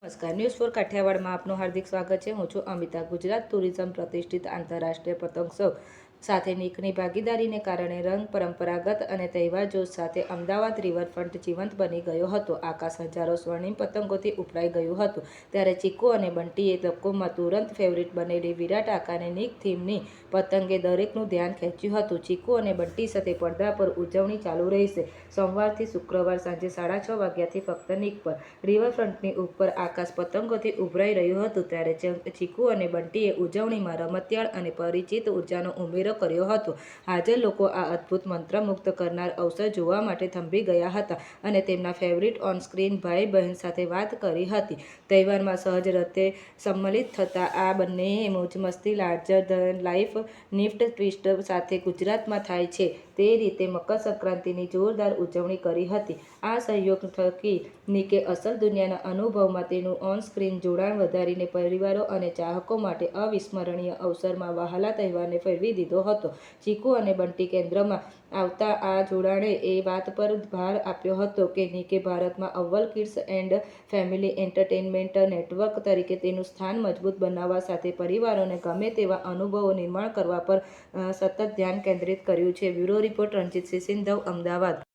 નમસ્કાર, news for કાઠિયાવાડમાં આપનું હાર્દિક સ્વાગત છે. હું છું અમિતા. ગુજરાત ટુરિઝમ પ્રતિષ્ઠિત આંતરરાષ્ટ્રીય પતંગોત્સવ સાથે નીકની ભાગીદારીને કારણે રંગ પરંપરાગત અને તહેવાર જોશ સાથે અમદાવાદ રિવરફ્રન્ટ જીવંત બની ગયો હતો. આકાશ હજારો સ્વર્ણિમ પતંગોથી ઉપરાઈ ગયું હતું. ત્યારે ચીકુ અને બંટીએ લોકોમાં તુરંત ફેવરિટ બનેલી વિરાટ આકારની નીક થીમની પતંગે દરેકનું ધ્યાન ખેંચ્યું હતું. ચીકુ અને બંટી સાથે પડદા પર ઉજવણી ચાલુ રહેશે. સોમવારથી શુક્રવાર સાંજે 6:30 વાગ્યાથી ફક્ત નીક પર. રિવરફ્રન્ટની ઉપર આકાશ પતંગોથી ઉભરાઈ રહ્યું હતું. ત્યારે ચીકુ અને બંટીએ ઉજવણીમાં રમતિયાળ અને પરિચિત ઉર્જાનો ઉમેરો કર્યો હતો. હાજર લોકો આ અદ્ભુત મંત્રમુગ્ધ કરનાર અવસર જોવા માટે થંભી ગયા હતા અને તેમના ફેવરિટ ઓન સ્ક્રીન ભાઈ બહેન સાથે વાત કરી હતી. તહેવારમાં સહજ રીતે સંમલિત થતા આ બંનેએ મોજ મસ્તી લાર્જર ધેન લાઇફ નિફ્ટ ટ્વિસ્ટ સાથે ગુજરાતમાં થાય છે તે રીતે મકર સંક્રાંતિની જોરદાર ઉજવણી કરી હતી. આ સહયોગ થકી નિકે અસલ દુનિયાના અનુભવમાં તેનું ઓન સ્ક્રીન જોડાણ વધારીને પરિવારો અને ચાહકો માટે અવિસ્મરણીય અવસરમાં વહાલા તહેવારને ફેરવી દીધો હતો. ચીકુ અને બંટી કેન્દ્રમાં આવતા આ જોડાણે એ વાત પર ભાર આપ્યો હતો કે નિકે ભારતમાં અવ્વલ kids and family entertainment network તરીકે તેનું સ્થાન મજબૂત બનાવવા સાથે પરિવારોને ગમે તેવા અનુભવો નિર્માણ કરવા પર સતત ધ્યાન કેન્દ્રિત કર્યું છે. બ્યુરો રિપોર્ટ, રણજીતસિંહ સિંધવ, અમદાવાદ.